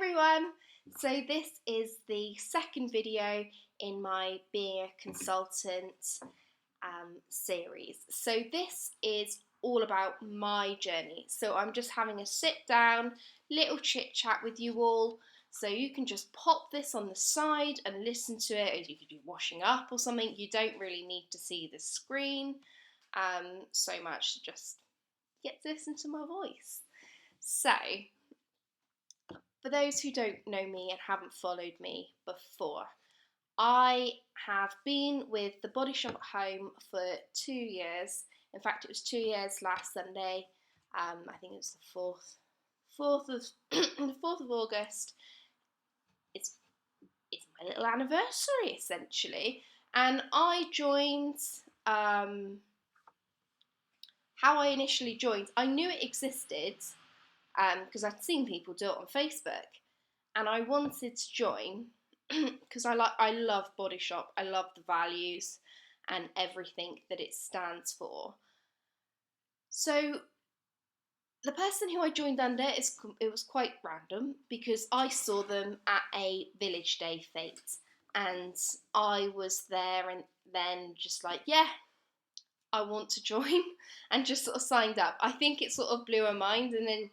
everyone! So this is the second video in my Being a Consultant series. So this is all about my journey. So I'm just having a sit down, little chit chat with you all. So you can just pop this on the side and listen to it as you could be washing up or something. You don't really need to see the screen so much, just get to listen to my voice. So for those who don't know me and haven't followed me before, I have been with the Body Shop at Home for 2 years. In fact, it was 2 years last Sunday. I think it was the 4th of August. It's my little anniversary essentially, and I joined. How I initially joined, I knew it existed because I'd seen people do it on Facebook, and I wanted to join because I love Body Shop. I love the values and everything that it stands for. So the person who I joined under it was quite random because I saw them at a Village Day fete, and I was there and then just like, yeah, I want to join, and just sort of signed up. I think it sort of blew her mind, and then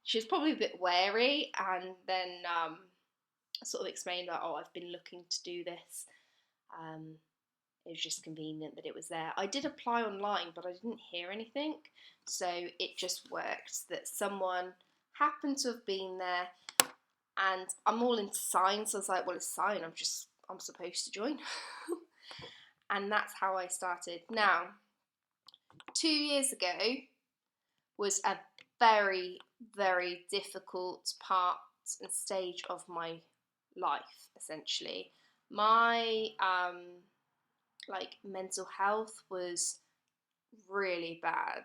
she was probably a bit wary, and then sort of explained that, oh, I've been looking to do this. It was just convenient that it was there. I did apply online, but I didn't hear anything, so it just worked that someone happened to have been there, and I'm all into signs, so I was like, well, it's a sign, I'm supposed to join. And that's how I started. Now, 2 years ago was a very, very difficult part and stage of my life, essentially. My mental health was really bad.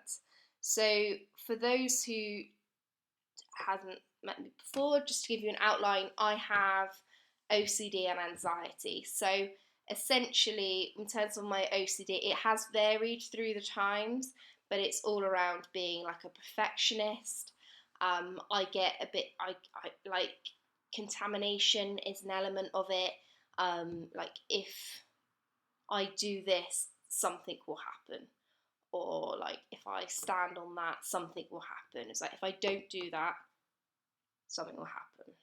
So for those who hasn't met me before, just to give you an outline, I have OCD and anxiety. So essentially, in terms of my OCD, it has varied through the times, but it's all around being like a perfectionist. I get a bit, I like contamination is an element of it. Like if I do this, something will happen. Or like if I stand on that, something will happen. It's like if I don't do that, something will happen.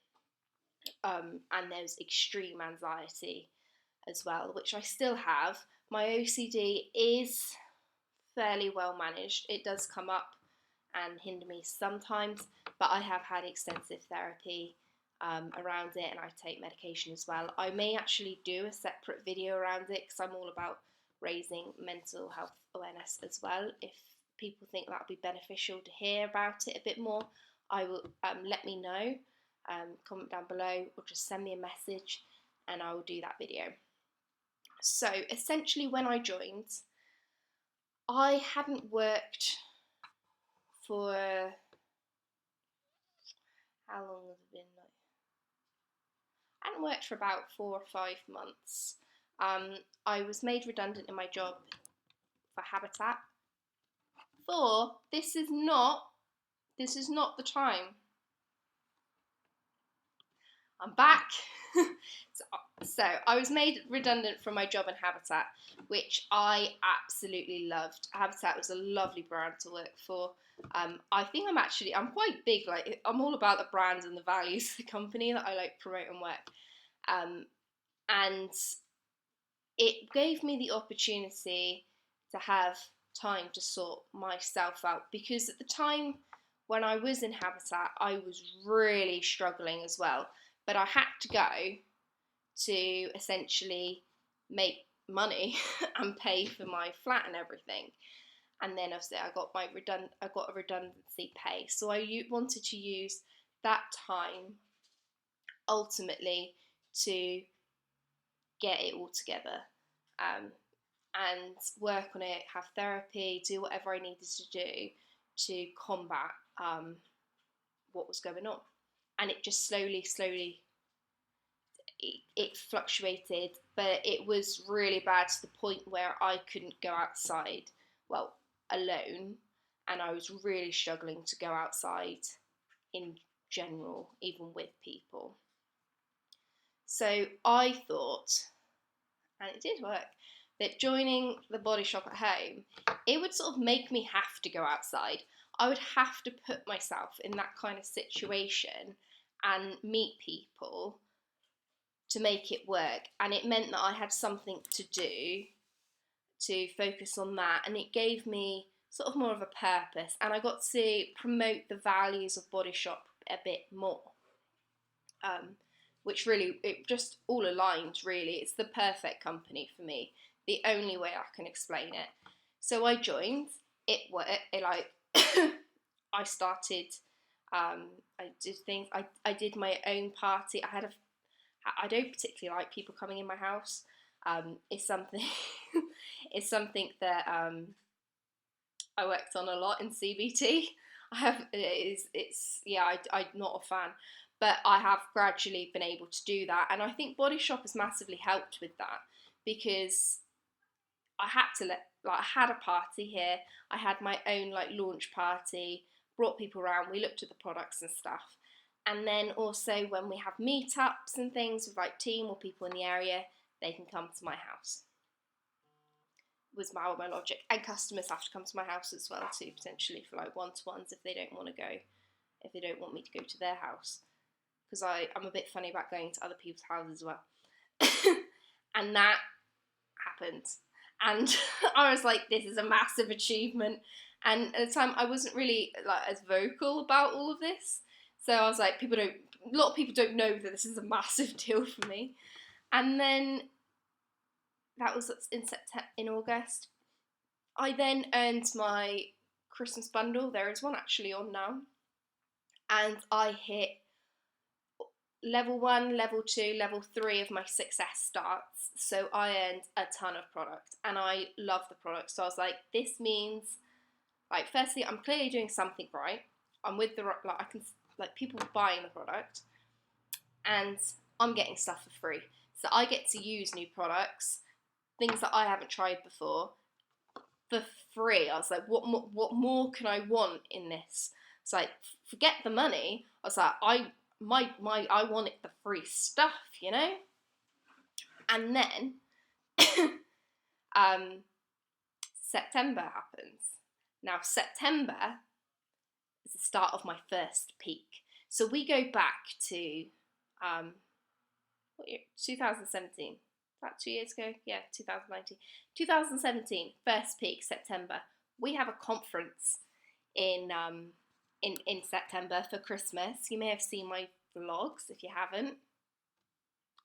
And there's extreme anxiety as well, which I still have. My OCD is fairly well managed. It does come up and hinder me sometimes, but I have had extensive therapy around it, and I take medication as well. I may actually do a separate video around it because I'm all about raising mental health awareness as well. If people think that would be beneficial to hear about it a bit more, I will let me know. Comment down below or just send me a message and I will do that video. So essentially when I joined, I hadn't worked for, how long has it been? I hadn't worked for about 4 or 5 months. I was made redundant in my job for Habitat. This is not the time. I'm back. So I was made redundant from my job in Habitat, which I absolutely loved. Habitat was a lovely brand to work for. I think I'm quite big, like I'm all about the brands and the values of the company that I like promote and work. And it gave me the opportunity to have time to sort myself out, because at the time when I was in Habitat, I was really struggling as well. But I had to go to essentially make money and pay for my flat and everything. And then obviously I got a redundancy pay. So I wanted to use that time ultimately to get it all together and work on it, have therapy, do whatever I needed to do to combat what was going on. And it just slowly it fluctuated, but it was really bad to the point where I couldn't go outside, alone, and I was really struggling to go outside in general, even with people. So I thought, and it did work, that joining the Body Shop at home, it would sort of make me have to go outside. I would have to put myself in that kind of situation and meet people to make it work. And it meant that I had something to do to focus on that, and it gave me sort of more of a purpose, and I got to promote the values of Body Shop a bit more. Which really, it just all aligned, really. It's the perfect company for me, the only way I can explain it. So I joined, it worked, I started, I did things, I did my own party. I don't particularly like people coming in my house. It's something, it's something that I worked on a lot in CBT. I'm not a fan, but I have gradually been able to do that, and I think Body Shop has massively helped with that, because I had a party here. I had my own launch party, brought people around. We looked at the products and stuff, and then also when we have meetups and things with team or people in the area, they can come to my house. Was my logic, and customers have to come to my house as well too, potentially for one-to-ones if they don't want me to go to their house, because I'm a bit funny about going to other people's houses as well. And that happened, and I was like, this is a massive achievement. And at the time I wasn't really as vocal about all of this, so I was like, a lot of people don't know that this is a massive deal for me. And then that was in August. I then earned my Christmas bundle. There is one actually on now. And I hit level 1, level 2, level 3 of my success starts. So I earned a ton of product, and I love the product. So I was like, this means, firstly, I'm clearly doing something right. I'm with I can, people buying the product, and I'm getting stuff for free. So I get to use new products, things that I haven't tried before, for free. I was like, what more can I want in this? It's like, forget the money. I was like, I wanted the free stuff, you know? And then September happens. Now September is the start of my first peak. So we go back to what year? 2017. About 2 years ago? Yeah, 2019. 2017, first peak, September. We have a conference in September for Christmas. You may have seen my vlogs. If you haven't,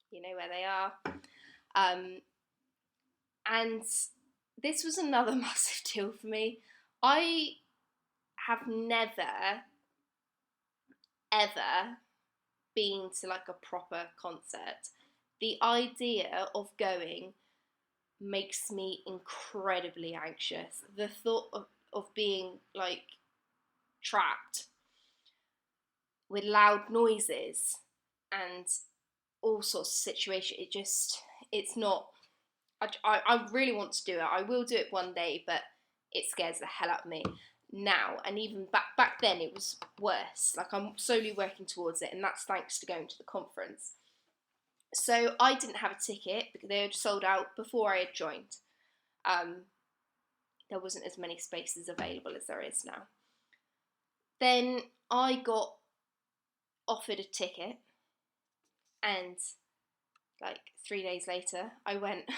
you know where they are. And this was another massive deal for me. I have never, ever been to a proper concert. The idea of going makes me incredibly anxious. The thought of being trapped with loud noises and all sorts of situations, it's not, I really want to do it. I will do it one day, but it scares the hell out of me now. And even back then it was worse. I'm slowly working towards it, and that's thanks to going to the conference. So I didn't have a ticket because they had sold out before I had joined. There wasn't as many spaces available as there is now. Then I got offered a ticket, and 3 days later I went.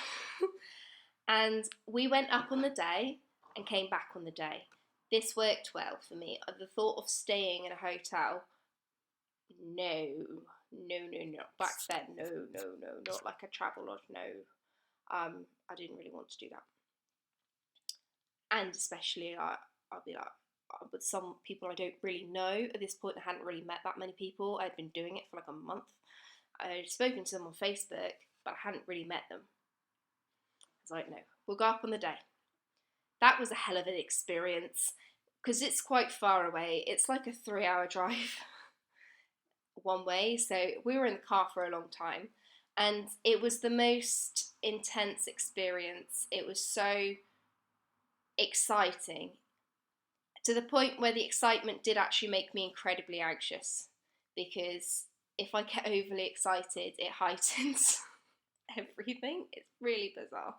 And we went up on the day and came back on the day. This worked well for me. The thought of staying in a hotel, no. Back then, no, not like a travel lodge, no. I didn't really want to do that. And especially, I'll be with some people I don't really know. At this point, I hadn't really met that many people. I'd been doing it for a month. I'd spoken to them on Facebook, but I hadn't really met them. I was like, no, we'll go up on the day. That was a hell of an experience, because it's quite far away. It's a 3-hour drive one way, so we were in the car for a long time, and it was the most intense experience. It was so exciting, to the point where the excitement did actually make me incredibly anxious, because if I get overly excited, it heightens everything. It's really bizarre.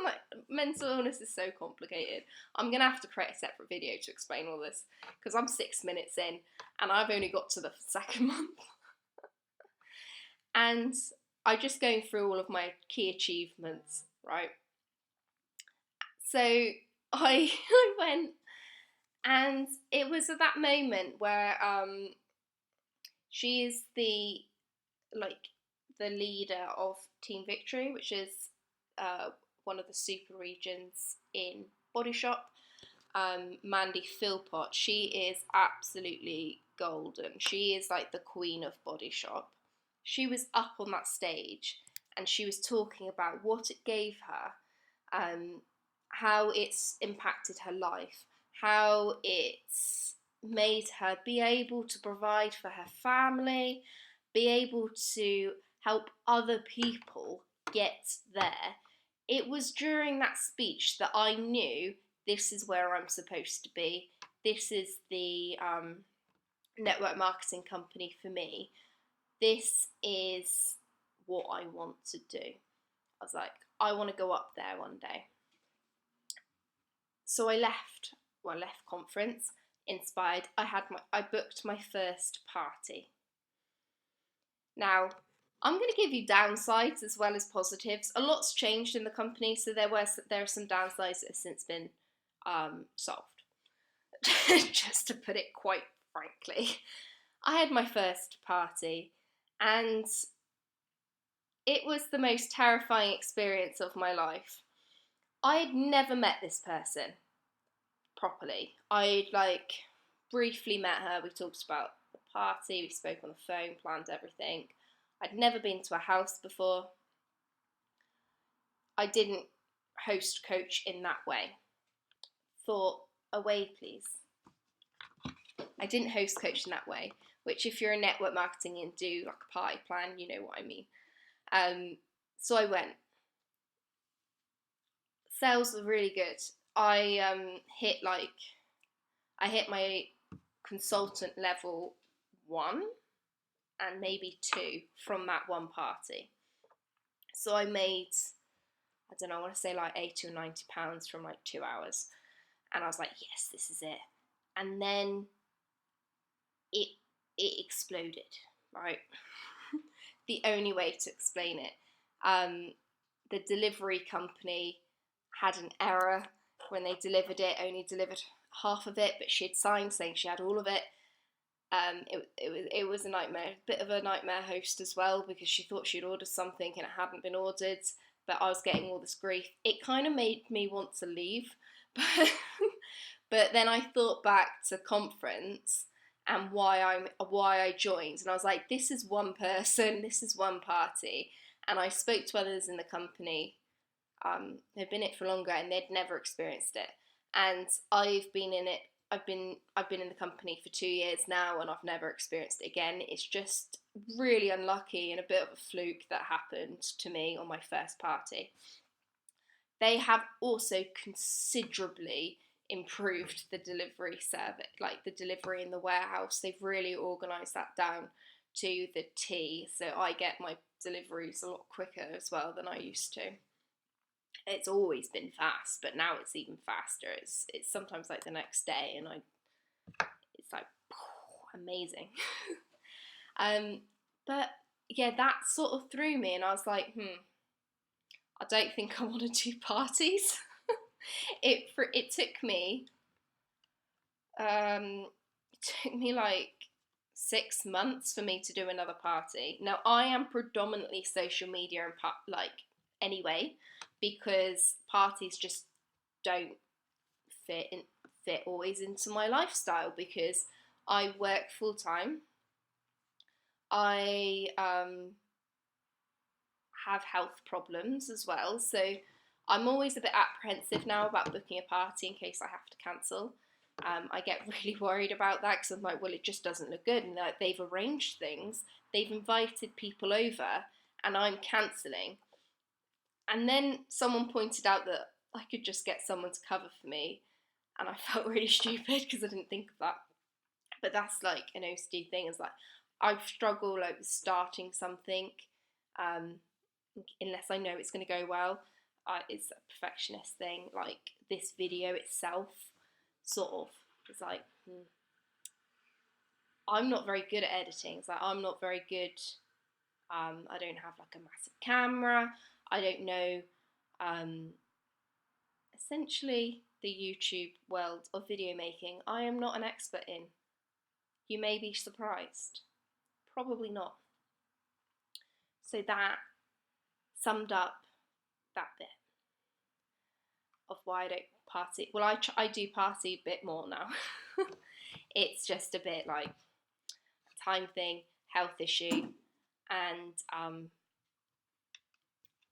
Like, mental illness is so complicated. I'm gonna have to create a separate video to explain all this because I'm 6 minutes in and I've only got to the second month. And I'm just going through all of my key achievements, right? So I went, and it was at that moment where she is the leader of Team Victory, which is one of the super regions in Body Shop. Mandy Philpott, she is absolutely golden. She is like the queen of Body Shop. She was up on that stage and she was talking about what it gave her, how it's impacted her life, how it's made her be able to provide for her family, be able to help other people get there. It was during that speech that I knew this is where I'm supposed to be. This is the network marketing company for me. This is what I want to do. I was like, I want to go up there one day. So I left conference inspired. I booked my first party. Now, I'm going to give you downsides as well as positives. A lot's changed in the company, so there are some downsides that have since been solved. Just to put it quite frankly, I had my first party, and it was the most terrifying experience of my life. I had never met this person properly. I'd briefly met her. We talked about the party. We spoke on the phone, planned everything. I'd never been to a house before. I didn't host coach in that way. Thought, away please. I didn't host coach in that way, which if you're in network marketing and do like a party plan, you know what I mean. So I went. Sales were really good. I hit my consultant level 1 and maybe 2 from that one party. So I made, I don't know, I want to say like £80 or £90 from like 2 hours. And I was like, yes, this is it. And then it exploded, right? The only way to explain it. The delivery company had an error when they delivered it, only delivered half of it, but she'd signed saying she had all of it. It was a nightmare, a bit of a nightmare host as well, because she thought she'd ordered something and it hadn't been ordered, but I was getting all this grief. It kind of made me want to leave, but then I thought back to conference and why I joined, and I was like, this is one person, this is one party, and I spoke to others in the company who'd been in it for longer and they'd never experienced it, and I've been in the company for 2 years now and I've never experienced it again. It's just really unlucky and a bit of a fluke that happened to me on my first party. They have also considerably improved the delivery service, like the delivery in the warehouse. They've really organised that down to the T, so I get my deliveries a lot quicker as well than I used to. It's always been fast, but now it's even faster. It's sometimes like the next day, and it's like amazing. But yeah, that sort of threw me, and I was like, I don't think I want to do parties. It took me like 6 months for me to do another party. Now I am predominantly social media and anyway, because parties just don't fit always into my lifestyle, because I work full time. I have health problems as well, so I'm always a bit apprehensive now about booking a party in case I have to cancel. I get really worried about that because I'm like, well, it just doesn't look good, and they've arranged things, they've invited people over, and I'm cancelling. And then someone pointed out that I could just get someone to cover for me, and I felt really stupid because I didn't think of that. But that's like an OCD thing. It's like I struggle like with starting something, um, unless I know it's going to go well. It's a perfectionist thing. Like this video itself, sort of, it's like I'm not very good at editing. It's like I'm not very good. I don't have like a massive camera. I don't know. Um, Essentially, the YouTube world of video making, I am not an expert in. You may be surprised. Probably not. So that summed up that bit of why I don't party. Well, I do party a bit more now. It's just a bit like a time thing, health issue, and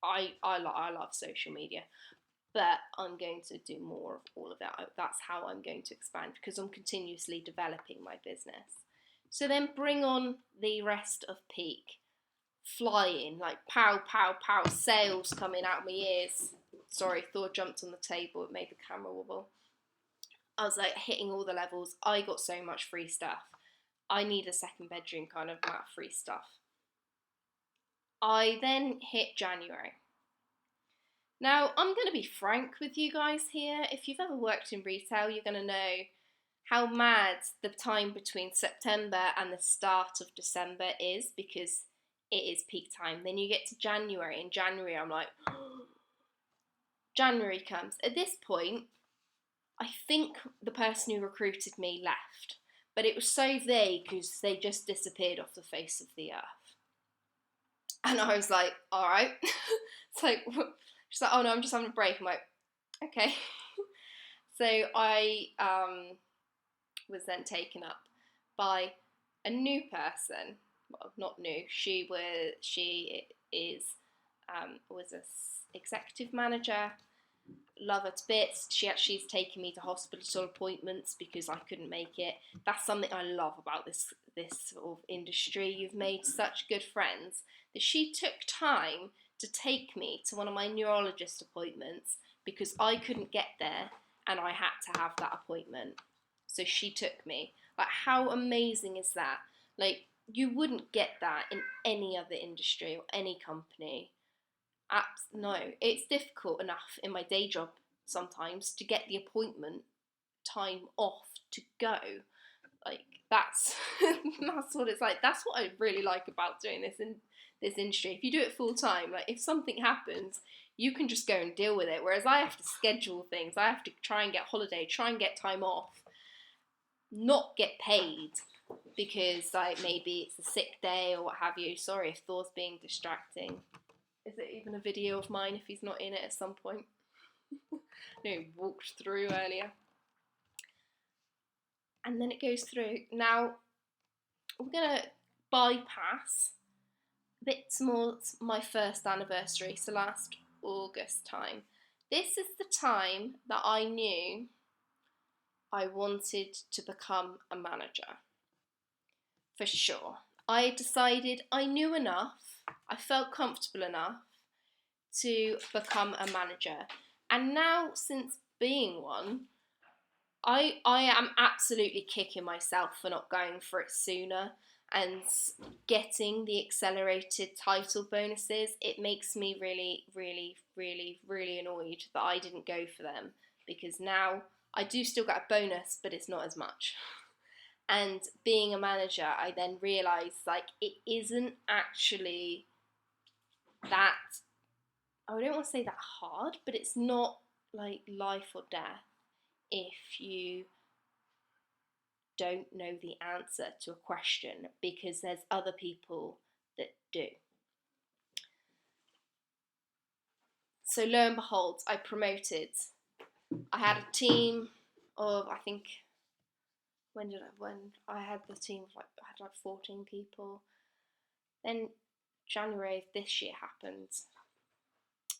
I love social media, but I'm going to do more of all of that. That's how I'm going to expand because I'm continuously developing my business. So then bring on the rest of peak. Flying, like pow, pow, pow, sales coming out of my ears. Sorry, Thor jumped on the table, it made the camera wobble. I was like hitting all the levels. I got so much free stuff. I need a second bedroom kind of amount of free stuff. I then hit January. Now, I'm going to be frank with you guys here. If you've ever worked in retail, you're going to know how mad the time between September and the start of December is, because it is peak time. Then you get to January. In January, I'm like, January comes. At this point, I think the person who recruited me left, but it was so vague because they just disappeared off the face of the earth. And I was like, all right. It's like, she's like, oh no, I'm just having a break. I'm like, okay. So I was then taken up by a new person. Well, not new. She was a executive manager. Love her to bits. She actually has taken me to hospital appointments because I couldn't make it. That's something I love about this sort of industry. You've made such good friends that she took time to take me to one of my neurologist appointments because I couldn't get there and I had to have that appointment. So she took me. Like, how amazing is that? Like, you wouldn't get that in any other industry or any company. No, it's difficult enough in my day job sometimes to get the appointment time off to go. Like, that's that's what it's like. That's what I really like about doing this in this industry. If you do it full time, like if something happens, you can just go and deal with it. Whereas I have to schedule things. I have to try and get holiday, try and get time off, not get paid because like maybe it's a sick day or what have you. Sorry if Thor's being distracting. Is it even a video of mine if he's not in it at some point? No, he walked through earlier. And then it goes through. Now, we're going to bypass a bit towards my first anniversary, so last August time. This is the time that I knew I wanted to become a manager. For sure. I decided I knew enough, I felt comfortable enough to become a manager. And now, since being one, I am absolutely kicking myself for not going for it sooner and getting the accelerated title bonuses. It makes me really, really, really, really annoyed that I didn't go for them, because now I do still get a bonus, but it's not as much. And being a manager, I then realised like it isn't actually that, I don't want to say that hard, but it's not like life or death if you don't know the answer to a question, because there's other people that do. So lo and behold, I promoted. I had a team of, I think, when I had the team of I had like 14 people. Then January of this year happened,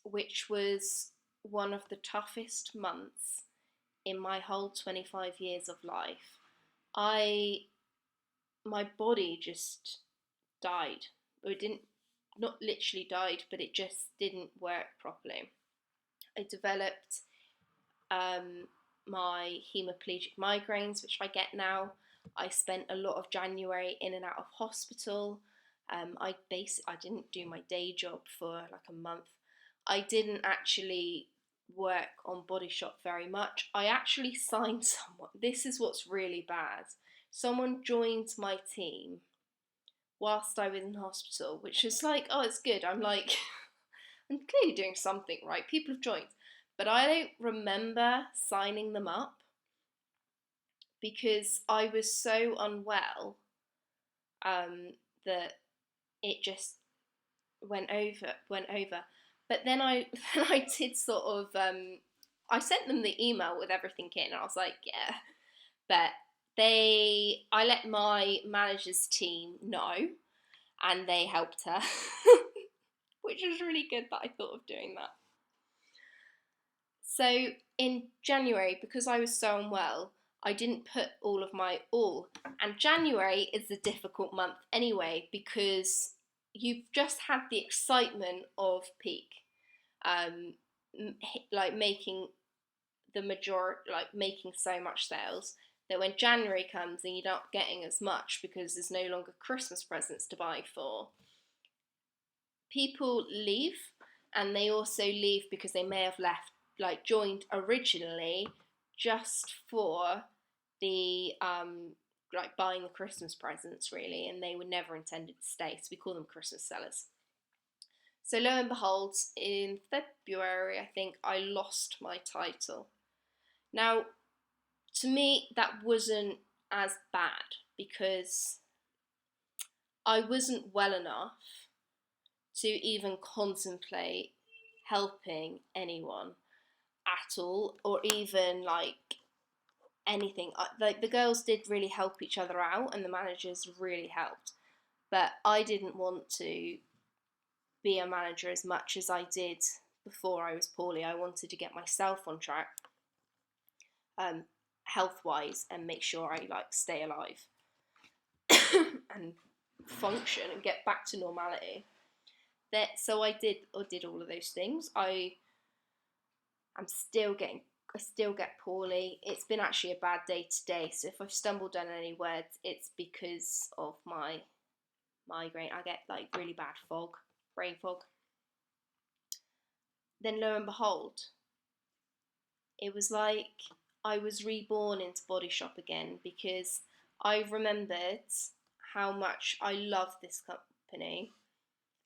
which was one of the toughest months in my whole 25 years of life. My body just died. It didn't, not literally died, but it just didn't work properly. I developed my hemiplegic migraines, which I get now. I spent a lot of January in and out of hospital. I didn't do my day job for like a month. I didn't actually work on Body Shop very much. I actually signed someone. This is what's really bad. Someone joined my team whilst I was in hospital, which is like, oh, it's good. I'm like, I'm clearly doing something right. People have joined. But I don't remember signing them up because I was so unwell that it just went over. But then I then I did sort of I sent them the email with everything in, and I was like, yeah. But I let my manager's team know, and they helped her, which was really good that I thought of doing that. So in January, because I was so unwell, I didn't put all of my all. And January is a difficult month anyway, because you've just had the excitement of peak, um, like making making so much sales that when January comes and you're not getting as much because there's no longer Christmas presents to buy for, people leave, and they also leave because they may have joined originally just for the buying the Christmas presents really, and they were never intended to stay. So we call them Christmas sellers. So lo and behold, in February, I think I lost my title. Now, to me, that wasn't as bad because I wasn't well enough to even contemplate helping anyone at all, or even anything. Like the girls did really help each other out, and the managers really helped. But I didn't want to be a manager as much as I did before I was poorly. I wanted to get myself on track, health wise, and make sure I stay alive and function and get back to normality. So I did all of those things. I still get poorly. It's been actually a bad day today, so if I've stumbled on any words, it's because of my migraine. I get really bad brain fog. Then lo and behold, it was like I was reborn into Body Shop again, because I remembered how much I love this company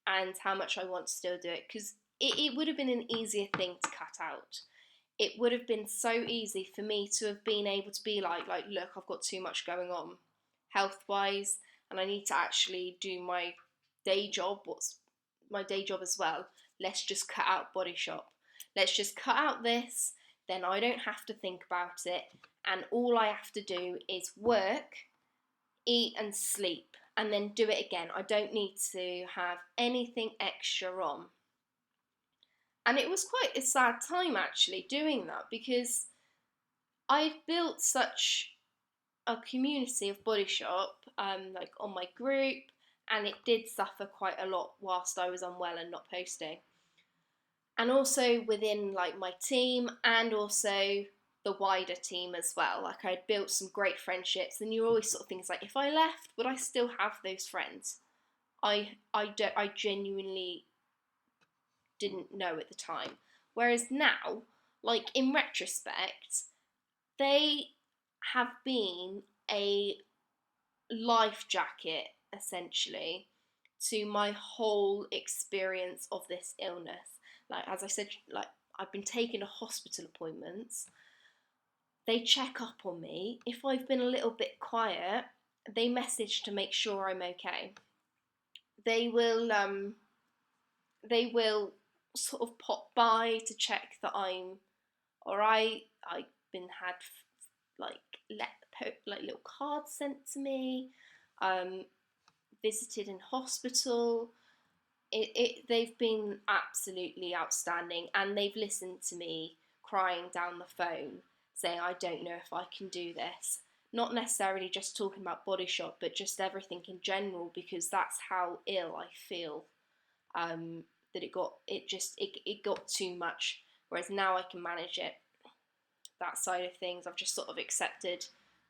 and how much I want to still do it, because it would have been an easier thing to cut out. It would have been so easy for me to have been able to be like, look, I've got too much going on health-wise, and I need to actually do my day job. What's my day job as well? Let's just cut out Body Shop. Let's just cut out this, then I don't have to think about it, and all I have to do is work, eat and sleep, and then do it again. I don't need to have anything extra on. And it was quite a sad time actually doing that, because I've built such a community of Body Shop, on my group, and it did suffer quite a lot whilst I was unwell and not posting. And also within my team, and also the wider team as well. I'd built some great friendships, and you're always sort of things if I left, would I still have those friends? I genuinely didn't know at the time. Whereas now, in retrospect, they have been a life jacket, essentially, to my whole experience of this illness. As I said, I've been taking to hospital appointments. They check up on me. If I've been a little bit quiet, they message to make sure I'm okay. They will sort of pop by to check that I'm alright. I've been had little cards sent to me, visited in hospital. They've been absolutely outstanding, and they've listened to me crying down the phone saying, I don't know if I can do this. Not necessarily just talking about Body Shop, but just everything in general, because that's how ill I feel. That it got too much, whereas now I can manage it. That side of things, I've just sort of accepted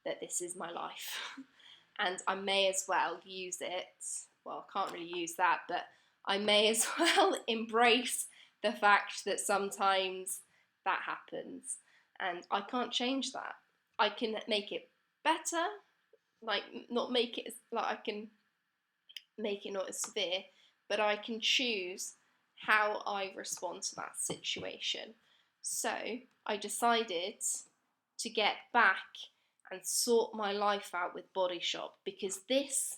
that this is my life. And I may as well use it. Well, I can't really use that, but I may as well embrace the fact that sometimes that happens. And I can't change that. I can make it better, like not make it, like I can make it not as severe, but I can choose how I respond to that situation. So I decided to get back and sort my life out with Body Shop, because this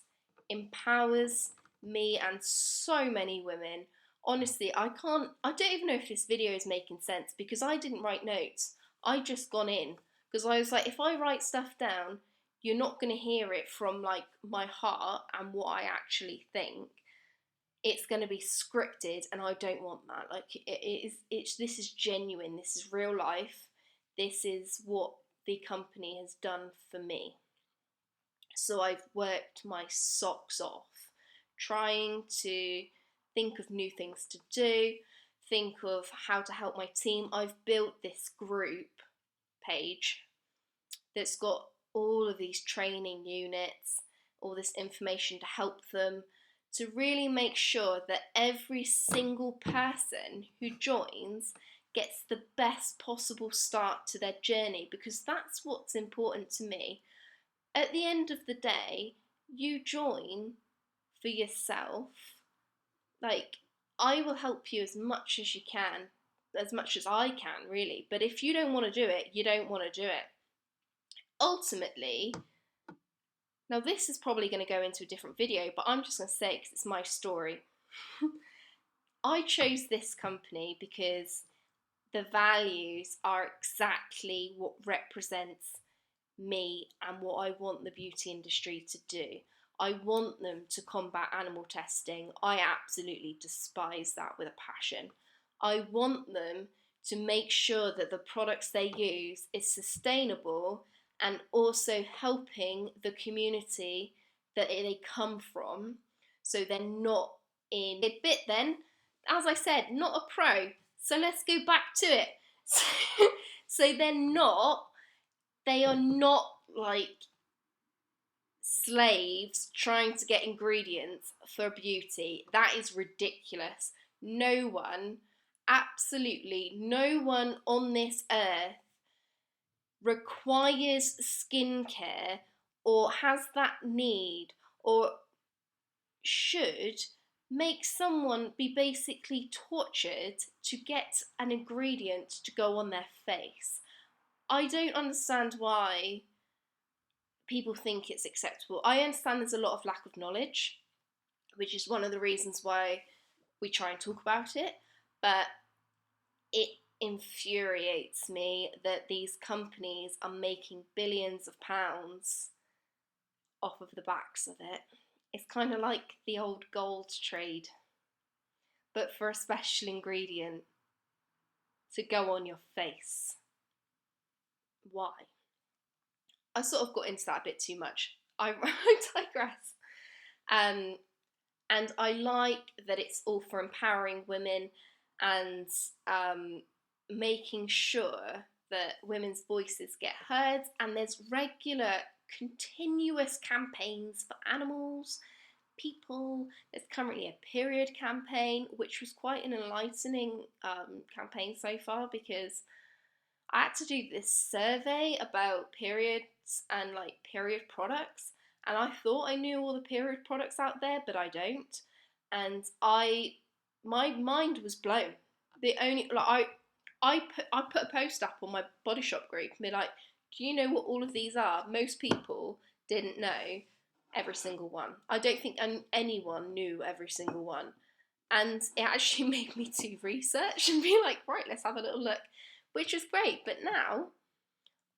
empowers me and so many women. Honestly, I don't even know if this video is making sense, because I didn't write notes. I just gone in, because I was like, if I write stuff down, you're not going to hear it from like my heart and what I actually think. It's going to be scripted, and I don't want that. Like this is genuine. This is real life. This is what the company has done for me. So I've worked my socks off trying to think of new things to do, think of how to help my team. I've built this group page that's got all of these training units, all this information to help them, to really make sure that every single person who joins gets the best possible start to their journey, because that's what's important to me. At the end of the day, you join for yourself. Like, I will help you as much as you can, as much as I can, really. But if you don't want to do it, you don't want to do it. Ultimately, now this is probably going to go into a different video, but I'm just going to say it because it's my story. I chose this company because the values are exactly what represents me and what I want the beauty industry to do. I want them to combat animal testing. I absolutely despise that with a passion. I want them to make sure that the products they use is sustainable and also helping the community that they come from, so they're not in a bit then, as I said, not a pro. So let's go back to it. So they are not like slaves trying to get ingredients for beauty. That is ridiculous. No one, absolutely no one on this earth requires skincare or has that need or should make someone be basically tortured to get an ingredient to go on their face. I don't understand why people think it's acceptable. I understand there's a lot of lack of knowledge, which is one of the reasons why we try and talk about it, but it infuriates me that these companies are making billions of pounds off of the backs of it. It's kind of like the old gold trade, but for a special ingredient to go on your face. Why? I sort of got into that a bit too much. I digress. And I like that it's all for empowering women and making sure that women's voices get heard, and there's regular, continuous campaigns for animals, people. There's currently a period campaign, which was quite an enlightening campaign so far, because I had to do this survey about periods and like period products, and I thought I knew all the period products out there, but I don't. And my mind was blown. The only like I put a post up on my Body Shop group and be like, do you know what all of these are? Most people didn't know every single one. I don't think anyone knew every single one. And it actually made me do research and be like, right, let's have a little look, which is great. But now,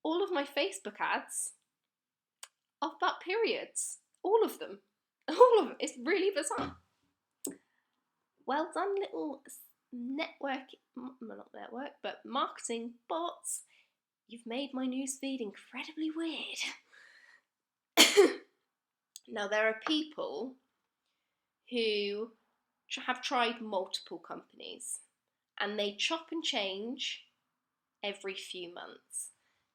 all of my Facebook ads are about periods. All of them. All of them. It's really bizarre. Well done, little but marketing bots. You've made my newsfeed incredibly weird. Now, there are people who have tried multiple companies, and they chop and change every few months.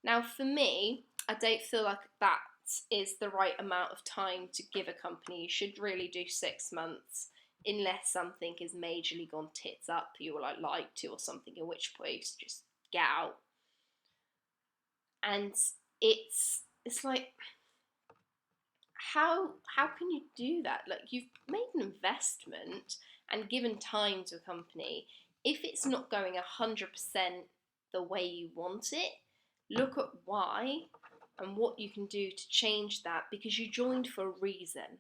Now, for me, I don't feel like that is the right amount of time to give a company. You should really do 6 months, unless something is majorly gone tits up, you were like lied to or something, in which case just get out. And it's like, how can you do that? Like, you've made an investment and given time to a company. If it's not going 100% the way you want it, look at why and what you can do to change that, because you joined for a reason.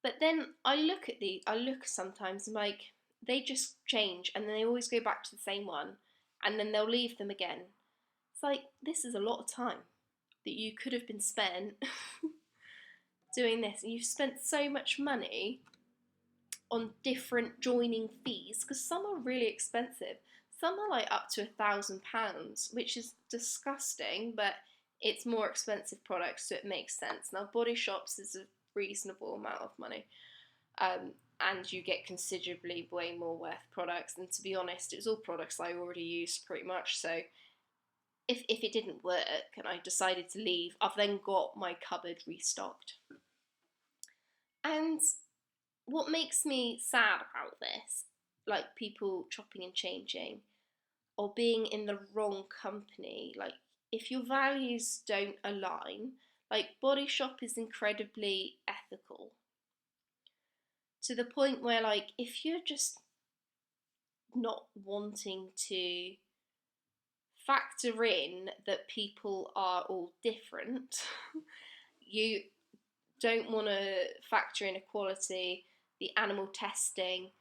But then I look sometimes and like, they just change and then they always go back to the same one and then they'll leave them again. It's like, this is a lot of time that you could have been spent doing this, and you've spent so much money on different joining fees, because some are really expensive. Some are like up to £1,000, which is disgusting, but it's more expensive products, so it makes sense. Now, Body Shops is a reasonable amount of money, and you get considerably way more worth products. And to be honest, it's all products I already used pretty much, so if it didn't work and I decided to leave, I've then got my cupboard restocked. And what makes me sad about this, like people chopping and changing or being in the wrong company, like if your values don't align, like Body Shop is incredibly ethical to the point where, like, if you're just not wanting to factor in that people are all different, you don't want to factor in equality, the animal testing,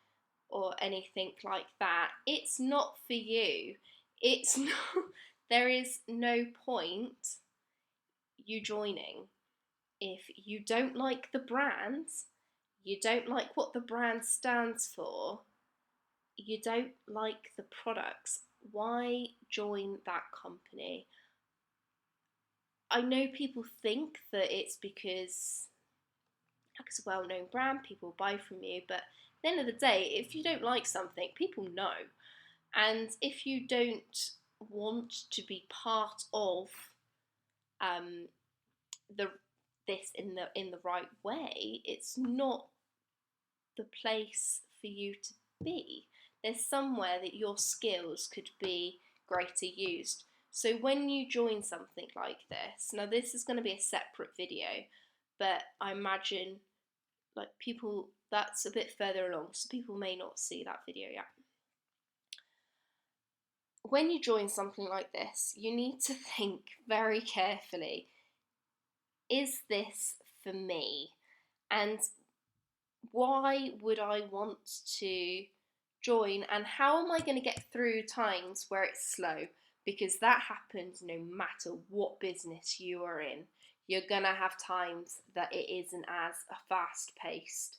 or anything like that, it's not for you. It's not, there is no point you joining. If you don't like the brand, you don't like what the brand stands for, you don't like the products, why join that company? I know people think that it's because it's a well-known brand, people buy from you, but at the end of the day, if you don't like something, people know. And if you don't want to be part of the this in the right way, it's not the place for you to be. There's somewhere that your skills could be greater used. So when you join something like this, now this is going to be a separate video, but I imagine like people, that's a bit further along, so people may not see that video yet. When you join something like this, you need to think very carefully, is this for me? And why would I want to join? And how am I going to get through times where it's slow? Because that happens no matter what business you are in. You're going to have times that it isn't as fast paced.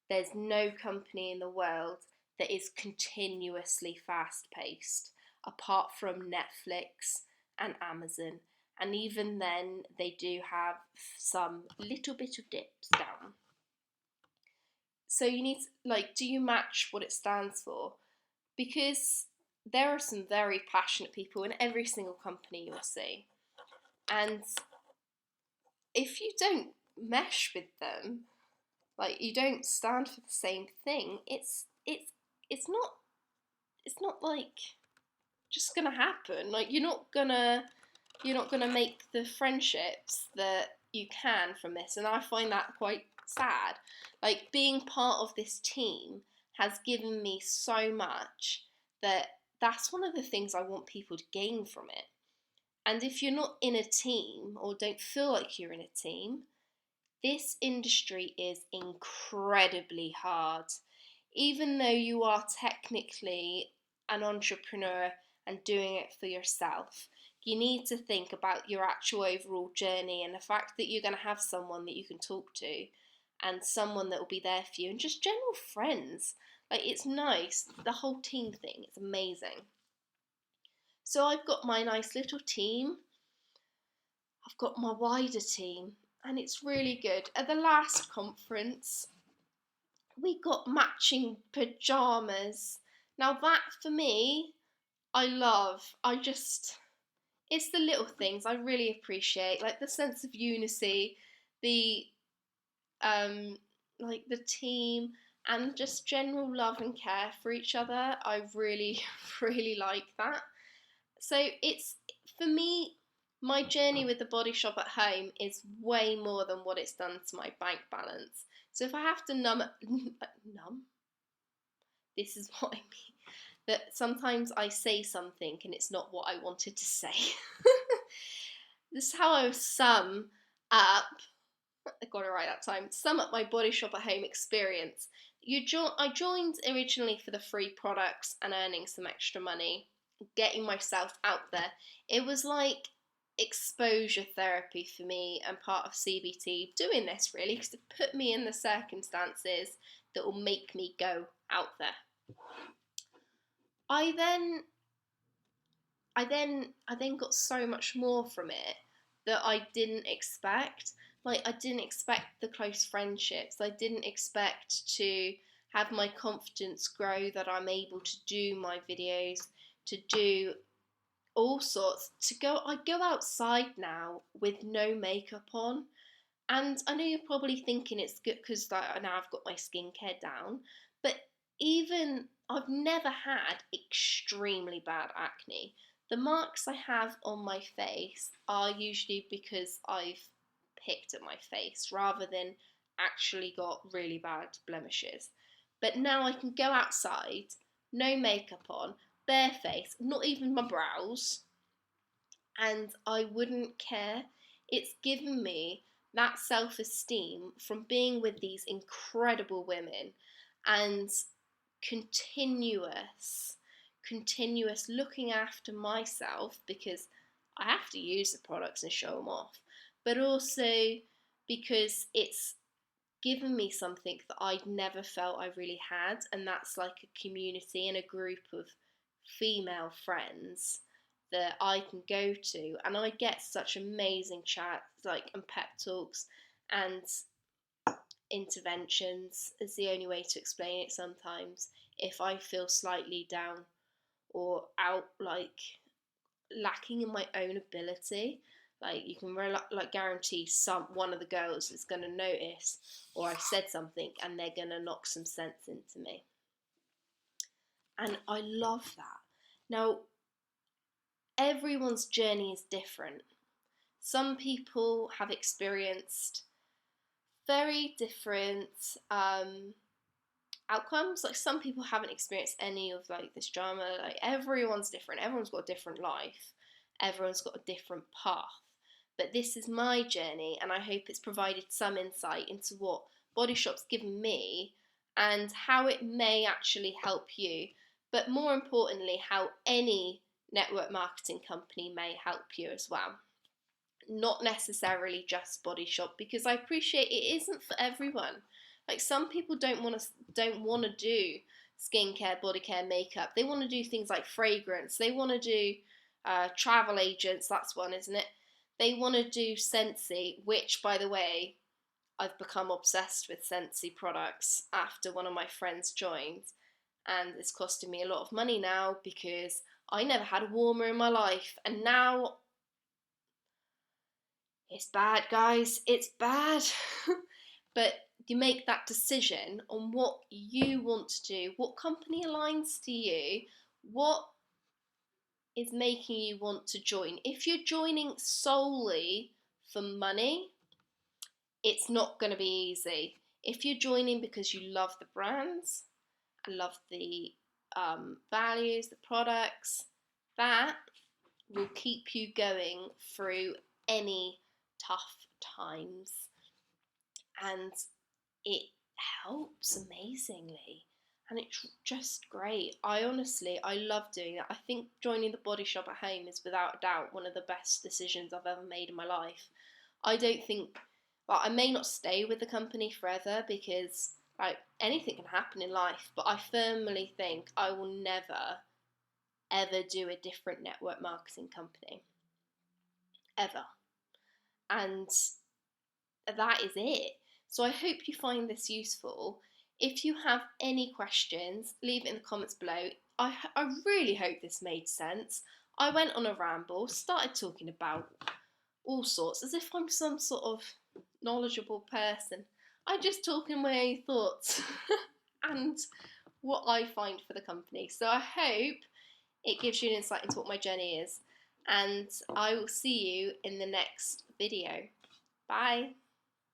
There's no company in the world that is continuously fast paced, apart from Netflix and Amazon. And even then, they do have some little bit of dips down. So you need to, like, do you match what it stands for? Because there are some very passionate people in every single company you'll see. And if you don't mesh with them, like you don't stand for the same thing, it's not like just gonna happen. Like you're not gonna make the friendships that you can from this, and I find that quite sad. Like being part of this team has given me so much that that's one of the things I want people to gain from it. And if you're not in a team or don't feel like you're in a team, this industry is incredibly hard. Even though you are technically an entrepreneur and doing it for yourself, you need to think about your actual overall journey and the fact that you're going to have someone that you can talk to and someone that will be there for you, and just general friends. Like, it's nice. The whole team thing, it's amazing. So I've got my nice little team. I've got my wider team, and it's really good. At the last conference, we got matching pajamas. Now that for me, I love. it's the little things I really appreciate, like the sense of unity, the like the team, and just general love and care for each other. I really, really like that. So it's, for me, my journey with the Body Shop at home is way more than what it's done to my bank balance. So if I have to numb, this is what I mean. That sometimes I say something and it's not what I wanted to say. This is how I sum up, I got it right that time, sum up my Body Shop at home experience. I joined originally for the free products and earning some extra money, getting myself out there. It was like exposure therapy for me and part of CBT doing this, really, because it put me in the circumstances that will make me go out there. I then I then got so much more from it that I didn't expect. Like, I didn't expect the close friendships. I didn't expect to have my confidence grow, that I'm able to do my videos, to do all sorts. I go outside now with no makeup on. And I know you're probably thinking it's good because now I've got my skincare down, but even I've never had extremely bad acne. The marks I have on my face are usually because I've picked at my face rather than actually got really bad blemishes. But now I can go outside, no makeup on, bare face, not even my brows, and I wouldn't care. It's given me that self esteem from being with these incredible women, and continuous, continuous looking after myself, because I have to use the products and show them off, but also because it's given me something that I'd never felt I really had, and that's like a community and a group of female friends that I can go to, and I get such amazing chats, like, and pep talks and interventions is the only way to explain it sometimes. If I feel slightly down or out, like lacking in my own ability, like, you can like guarantee one of the girls is going to notice, or I said something and they're going to knock some sense into me, and I love that. Now, everyone's journey is different. Some people have experienced very different outcomes. Like, some people haven't experienced any of like this drama. Like, everyone's different. Everyone's got a different life. Everyone's got a different path. But this is my journey, and I hope it's provided some insight into what Body Shop's given me and how it may actually help you. But more importantly, how any network marketing company may help you as well. Not necessarily just Body Shop, because I appreciate it isn't for everyone. Like, some people don't want to do skincare, body care, makeup. They want to do things like fragrance. They want to do travel agents. That's one, isn't it? They want to do Scentsy, which, by the way, I've become obsessed with Scentsy products after one of my friends joined, and it's costing me a lot of money now because I never had a warmer in my life, and now it's bad, guys. It's bad. But you make that decision on what you want to do, what company aligns to you, what is making you want to join. If you're joining solely for money, it's not going to be easy. If you're joining because you love the brands and love the values, the products, that will keep you going through any tough times, and it helps amazingly, and it's just great. I love doing that. I think joining the Body Shop at home is without a doubt one of the best decisions I've ever made in my life. I don't think, well, I may not stay with the company forever because, like, anything can happen in life, but I firmly think I will never ever do a different network marketing company ever, and that is it. So I hope you find this useful. If you have any questions, leave it in the comments below. I really hope this made sense. I went on a ramble, started talking about all sorts, as if I'm some sort of knowledgeable person. I just talk in my own thoughts and what I find for the company. So I hope it gives you an insight into what my journey is. And I will see you in the next video. Bye.